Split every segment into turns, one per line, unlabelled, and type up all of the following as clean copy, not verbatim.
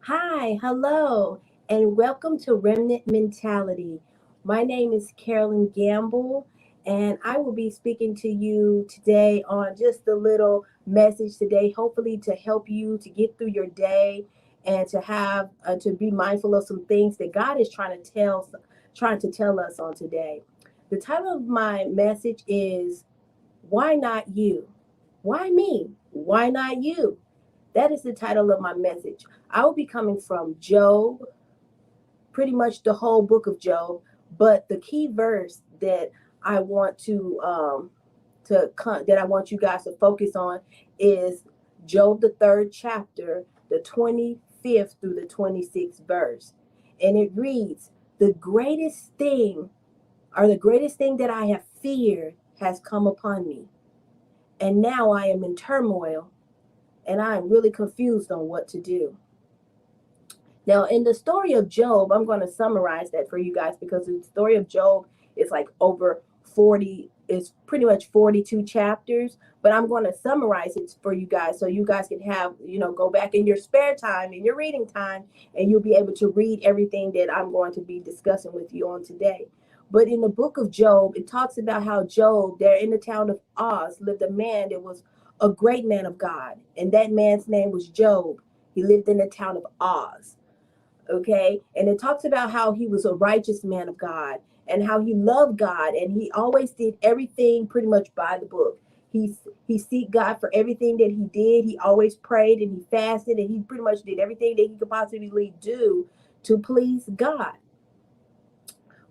Hi, hello, and welcome to Remnant Mentality. My name is Carolyn Gamble, and I will be speaking to you today on just a little message today, hopefully to help you to get through your day and to have to be mindful of some things that God is trying to tell us on today. The title of my message is "Why Not You?" Why me? Why not you? That is the title of my message. I will be coming from Job, pretty much the whole book of Job, but the key verse that I want that I want you guys to focus on is Job the third chapter, the 25th through the 26th verse. And it reads, "The greatest thing the greatest thing that I have feared has come upon me. And now I am in turmoil and I am really confused on what to do." Now, in the story of Job, I'm going to summarize that for you guys because the story of Job is like over 40, it's pretty much 42 chapters, but I'm going to summarize it for you guys so you guys can have, go back in your spare time, in your reading time, and you'll be able to read everything that I'm going to be discussing with you on today. But in the book of Job, it talks about how Job, there in the town of Oz, lived a man that was a great man of God, and that man's name was Job. He lived in the town of Oz. Okay, and it talks about how he was a righteous man of God and how he loved God and he always did everything pretty much by the book. He seeked God for everything that he did. He always prayed and he fasted and he pretty much did everything that he could possibly do to please God.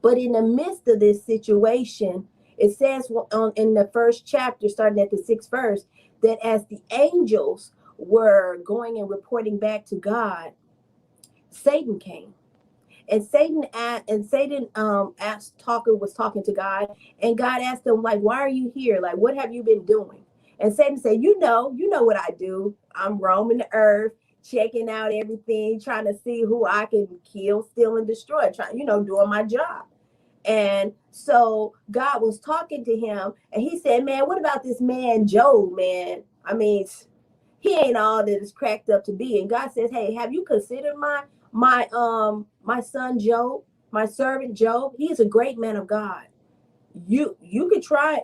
But in the midst of this situation, it says in the first chapter, starting at the 6th verse, that as the angels were going and reporting back to God, Satan came. And Satan was talking to God, and God asked him, like, why are you here? Like, what have you been doing? And Satan said, you know what I do. I'm roaming the earth, checking out everything, trying to see who I can kill, steal, and destroy, trying, doing my job. And so God was talking to him, and he said, man, what about this man Job, man? I mean, he ain't all that it's cracked up to be. And God says, hey, have you considered my son Job, my servant Job? He's a great man of God. You could try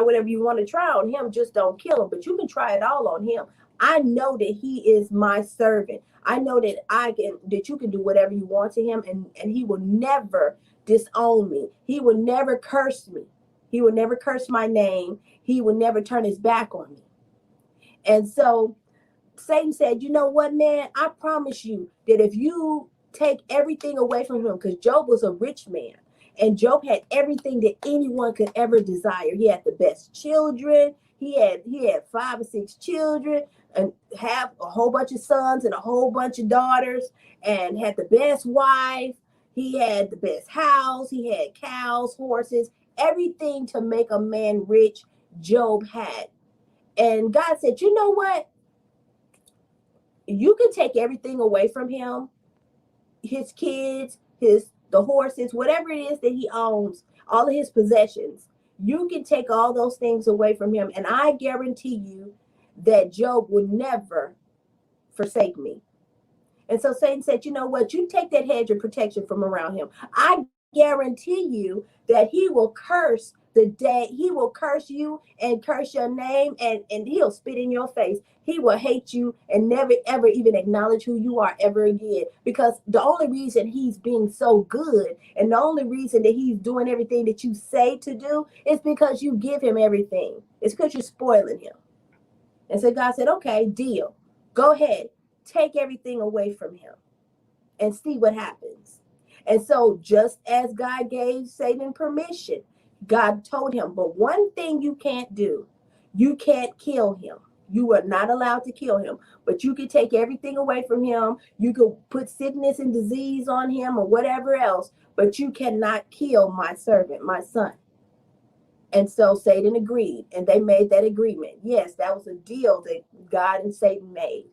whatever you want to try on him, just don't kill him, but you can try it all on him. I know that he is my servant. I know that you can do whatever you want to him, and he will never disown me. He will never curse me. He will never curse my name. He will never turn his back on me. And so Satan said, you know what, man, I promise you that if you take everything away from him, because Job was a rich man and Job had everything that anyone could ever desire. He had the best children. He had 5 or 6 children and have a whole bunch of sons and a whole bunch of daughters and had the best wife. He had the best house. He had cows, horses, everything to make a man rich. Job had. And God said, you know what? You can take everything away from him, his kids, the horses, whatever it is that he owns, all of his possessions. You can take all those things away from him, and I guarantee you that Job would never forsake me. And so Satan said, you know what? You take that hedge of protection from around him. I guarantee you that he will curse the day, he will curse you and curse your name, and he'll spit in your face. He will hate you and never, ever even acknowledge who you are ever again. Because the only reason he's being so good and the only reason that he's doing everything that you say to do is because you give him everything. It's because you're spoiling him. And so God said, okay, deal. Go ahead. Take everything away from him and see what happens. And so just as God gave Satan permission, God told him, but one thing you can't do, you can't kill him. You are not allowed to kill him, but you can take everything away from him. You can put sickness and disease on him or whatever else, but you cannot kill my servant, my son. And so Satan agreed, and they made that agreement. Yes, that was a deal that God and Satan made.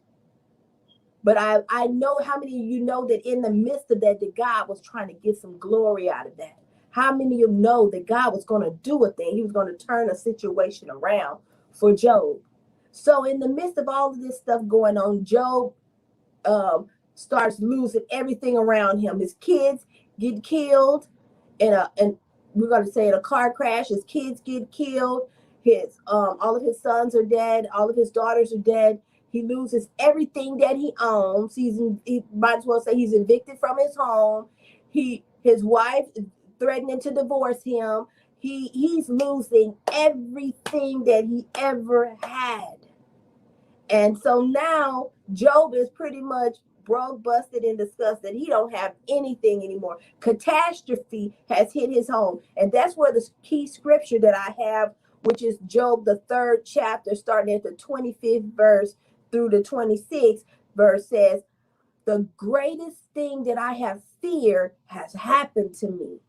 But I know how many of you know that in the midst of that God was trying to get some glory out of that. How many of you know that God was going to do a thing? He was going to turn a situation around for Job. So in the midst of all of this stuff going on, Job starts losing everything around him. His kids get killed and we're going to say in a car crash. His kids get killed. His all of his sons are dead. All of his daughters are dead. He loses everything that he owns. He might as well say he's evicted from his home. His wife threatening to divorce him. He's losing everything that he ever had. And so now Job is pretty much broke, busted, and disgusted. He don't have anything anymore. Catastrophe has hit his home. And that's where the key scripture that I have, which is Job, the 3rd chapter, starting at the 25th verse through the 26th verse, says, the greatest thing that I have feared has happened to me.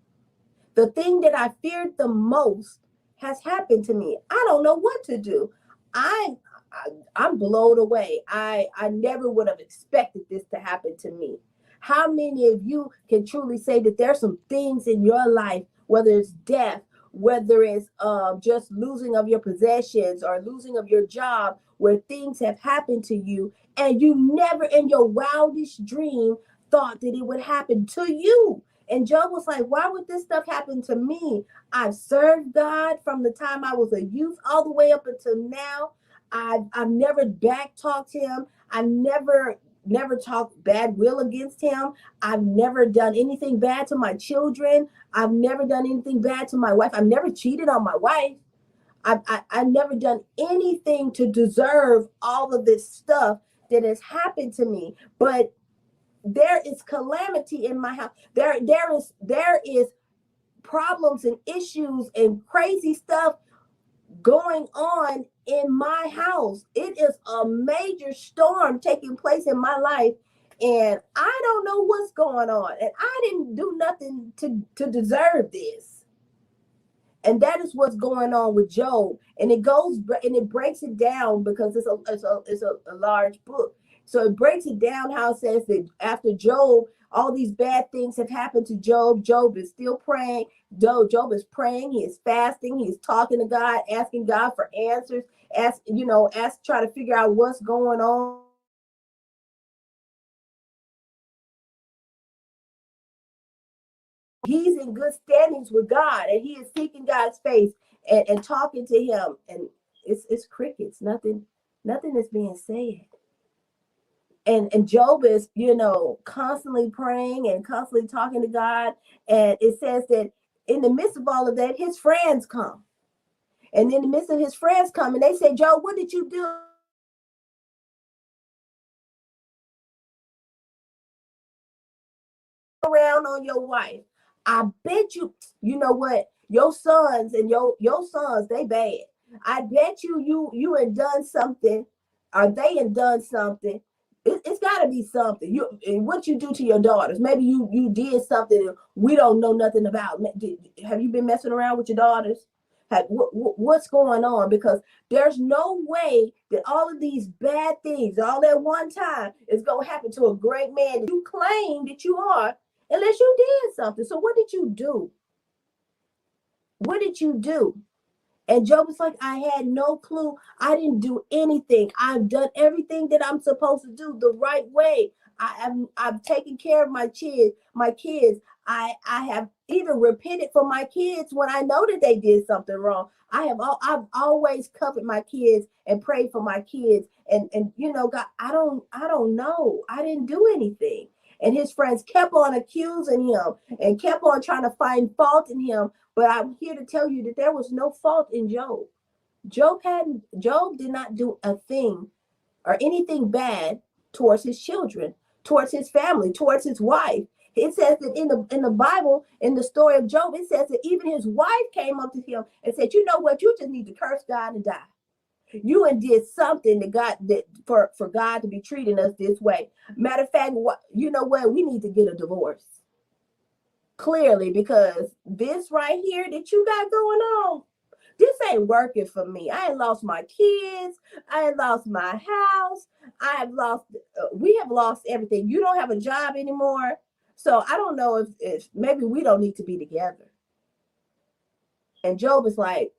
The thing that I feared the most has happened to me. I don't know what to do. I'm blown away. I never would have expected this to happen to me. How many of you can truly say that there's some things in your life, whether it's death, whether it's just losing of your possessions or losing of your job, where things have happened to you and you never in your wildest dream thought that it would happen to you? And Job was like, why would this stuff happen to me? I've served God from the time I was a youth all the way up until now. I've never back talked him. I've never talked bad will against him. I've never done anything bad to my children. I've never done anything bad to my wife. I've never cheated on my wife. I've never done anything to deserve all of this stuff that has happened to me. But there is calamity in my house. There is problems and issues and crazy stuff going on in my house. It is a major storm taking place in my life, and I don't know what's going on, and I didn't do nothing to deserve this. And that is what's going on with Job. And it breaks it down, because it's a large book. So it breaks it down how it says that after Job, all these bad things have happened to Job. Job is still praying. Job is praying. He is fasting. He's talking to God, asking God for answers. Try to figure out what's going on. He's in good standings with God, and he is seeking God's face and talking to him. And it's crickets. Nothing is being said. And Job is, constantly praying and constantly talking to God. And it says that in the midst of all of that, his friends come. And in the midst of his friends come, and they say, Job, what did you do? Around on your wife. I bet you know what? Your sons and your sons, they bad. I bet you had done something, or they had done something. It's got to be something. What you do to your daughters? Maybe you did something we don't know nothing about. Have you been messing around with your daughters? What's going on? Because there's no way that all of these bad things all at one time is going to happen to a great man that you claim that you are, unless you did something. So what did you do? What did you do? And Job was like, I had no clue. I didn't do anything. I've done everything that I'm supposed to do the right way. I've taken care of my kids. I have even repented for my kids when I know that they did something wrong. I've always covered my kids and prayed for my kids. And God, I don't know. I didn't do anything. And his friends kept on accusing him and kept on trying to find fault in him. But I'm here to tell you that there was no fault in Job. Job did not do a thing or anything bad towards his children, towards his family, towards his wife. It says that in the Bible, in the story of Job, it says that even his wife came up to him and said, you know what, you just need to curse God and die. You and did something for God to be treating us this way. Matter of fact, you know what? We need to get a divorce. Clearly, because this right here that you got going on, this ain't working for me. I ain't lost my kids. I ain't lost my house. We have lost everything. You don't have a job anymore. So I don't know if maybe we don't need to be together. And Job is like,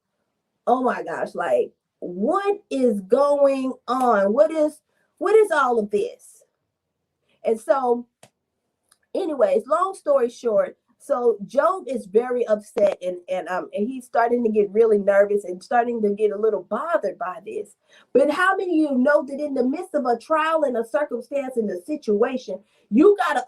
oh my gosh, like, what is going on? What is all of this? And so, anyways, long story short, so Job is very upset, and he's starting to get really nervous and starting to get a little bothered by this. But how many of you know that in the midst of a trial and a circumstance and a situation, you gotta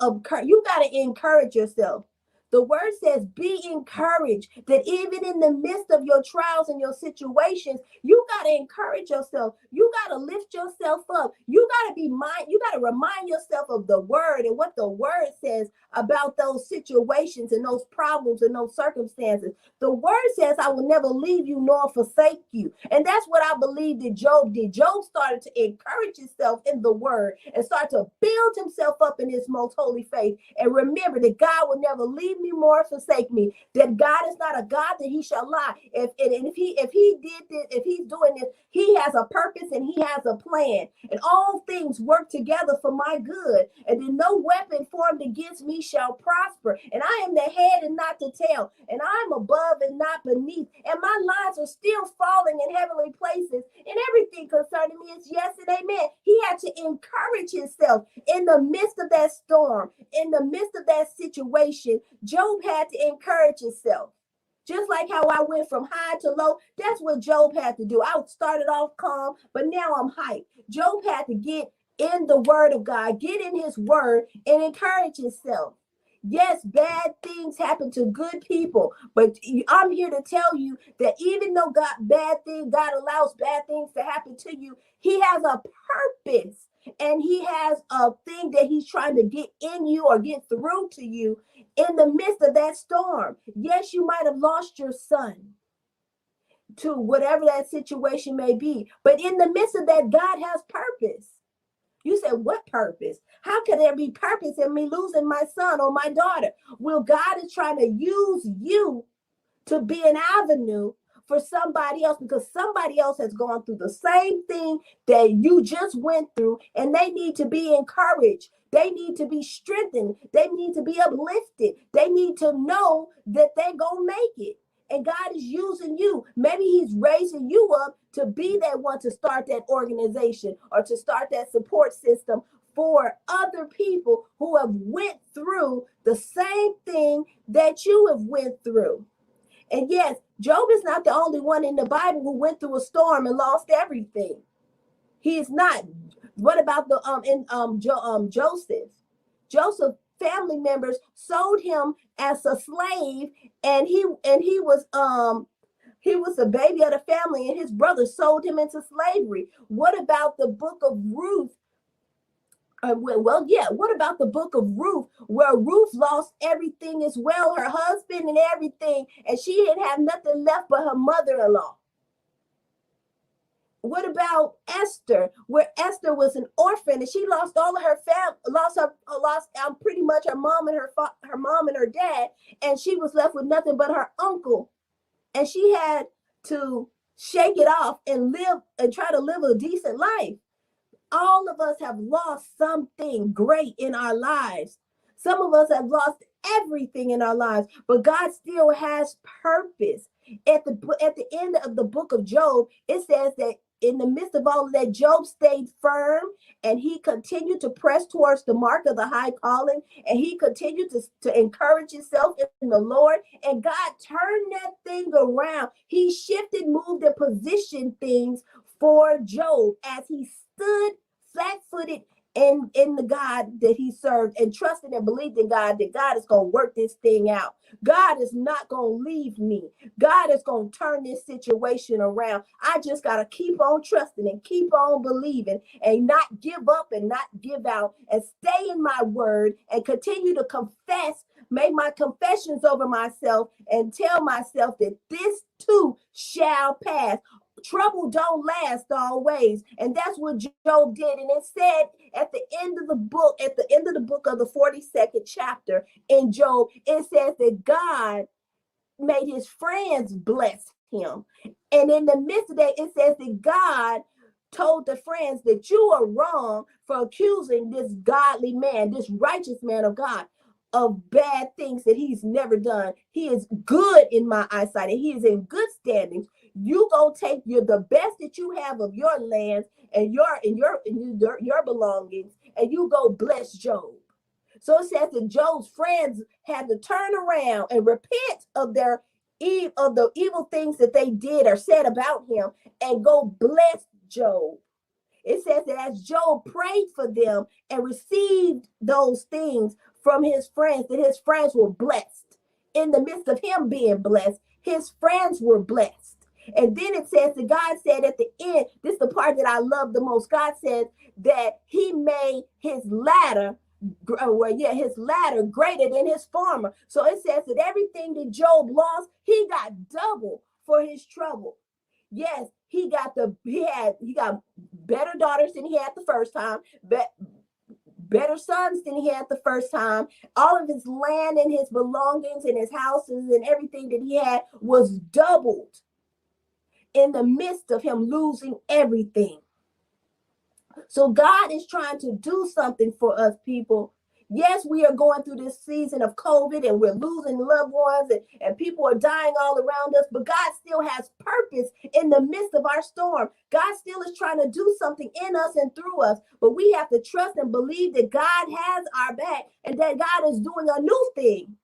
encourage yourself. The word says, be encouraged, that even in the midst of your trials and your situations, you got to encourage yourself. You got to lift yourself up. You got to you got to remind yourself of the word and what the word says about those situations and those problems and those circumstances. The word says, I will never leave you nor forsake you. And that's what I believe that Job did. Job started to encourage himself in the word and start to build himself up in his most holy faith. And remember that God will never leave me nor forsake me. That God is not a God that he shall lie. If he did this, if he's doing this, he has a purpose and he has a plan. And all things work together for my good. And then no weapon formed against me shall prosper. And I am the head and not the tail. And I'm above and not beneath. And my lines are still falling in heavenly places. And everything concerning me is yes and amen. He had to encourage himself in the midst of that storm, in the midst of that situation. Job had to encourage himself. Just like how I went from high to low, that's what Job had to do. I started off calm, but now I'm hyped. Job had to get in the word of God, get in his word and encourage himself. Yes, bad things happen to good people, but I'm here to tell you that even though God allows bad things to happen to you, he has a purpose and he has a thing that he's trying to get in you or get through to you in the midst of that storm. Yes, you might have lost your son to whatever that situation may be, but in the midst of that, God has purpose. You said, what purpose? How can there be purpose in me losing my son or my daughter? Well, God is trying to use you to be an avenue for somebody else, because somebody else has gone through the same thing that you just went through, and they need to be encouraged. They need to be strengthened. They need to be uplifted. They need to know that they're going to make it. And God is using you. Maybe he's raising you up to be that one to start that organization or to start that support system for other people who have went through the same thing that you have went through. And yes, Job is not the only one in the Bible who went through a storm and lost everything. He is not. What about Joseph? Joseph family members sold him as a slave, and he was a baby of the family, and his brother sold him into slavery. What about the book of Ruth? What about the book of Ruth, where Ruth lost everything as well, her husband and everything, and she didn't have nothing left but her mother-in-law? What about Esther, where Esther was an orphan and she lost all of her family, lost pretty much her mom and her dad, and she was left with nothing but her uncle, and she had to shake it off and try to live a decent life. All of us have lost something great in our lives. Some of us have lost everything in our lives, but God still has purpose. At the end of the book of Job, it says that in the midst of all of that, Job stayed firm and he continued to press towards the mark of the high calling, and he continued to encourage himself in the Lord, and God turned that thing around. He shifted, moved, and positioned things for Job as he stood flat-footed in the God that he served and trusted and believed in God, that God is going to work this thing out. God is not going to leave me. God is going to turn this situation around. I just got to keep on trusting and keep on believing and not give up and not give out and stay in my word and continue to confess, make my confessions over myself and tell myself that this too shall pass. Trouble don't last always. And that's what Job did. And it said at the end of the book of the 42nd chapter in Job, it says that God made his friends bless him. And in the midst of that, it says that God told the friends that you are wrong for accusing this godly man, this righteous man of God, of bad things that he's never done. He is good in my eyesight and he is in good standings. You go take the best that you have of your lands and your belongings, and you go bless Job. So it says that Job's friends had to turn around and repent of the evil things that they did or said about him, and go bless Job. It says that as Job prayed for them and received those things from his friends, that his friends were blessed. In the midst of him being blessed, his friends were blessed. And then it says that God said at the end, this is the part that I love the most. God said that he made his ladder greater than his former. So it says that everything that Job lost, he got double for his trouble. Yes, he got better daughters than he had the first time, better sons than he had the first time. All of his land and his belongings and his houses and everything that he had was doubled in the midst of him losing everything. So God is trying to do something for us, people. Yes, we are going through this season of COVID and we're losing loved ones and people are dying all around us, but God still has purpose in the midst of our storm. God still is trying to do something in us and through us, but we have to trust and believe that God has our back and that God is doing a new thing.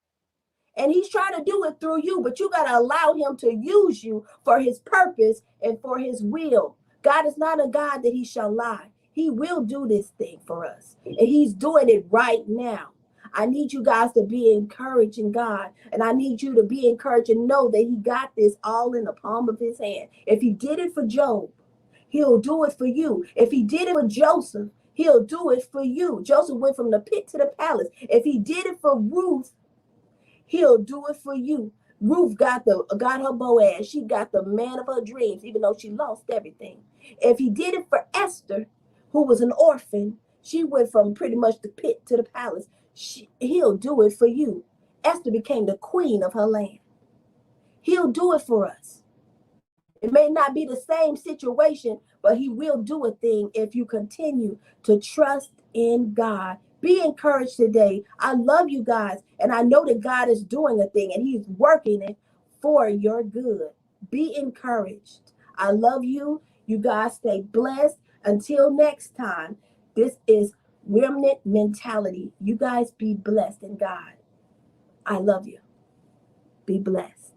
And he's trying to do it through you, but you got to allow him to use you for his purpose and for his will. God is not a God that he shall lie. He will do this thing for us, and he's doing it right now. I need you guys to be encouraged in God, and I need you to be encouraged and know that he got this all in the palm of his hand. If he did it for Job, he'll do it for you. If he did it for Joseph, he'll do it for you. Joseph went from the pit to the palace. If he did it for Ruth, he'll do it for you. Ruth got her Boaz. She got the man of her dreams, even though she lost everything. If he did it for Esther, who was an orphan, she went from pretty much the pit to the palace. He'll do it for you. Esther became the queen of her land. He'll do it for us. It may not be the same situation, but he will do a thing if you continue to trust in God. Be encouraged today. I love you guys, and I know that God is doing a thing, and he's working it for your good. Be encouraged. I love you. You guys stay blessed. Until next time, this is Remnant Mentality. You guys be blessed in God. I love you. Be blessed.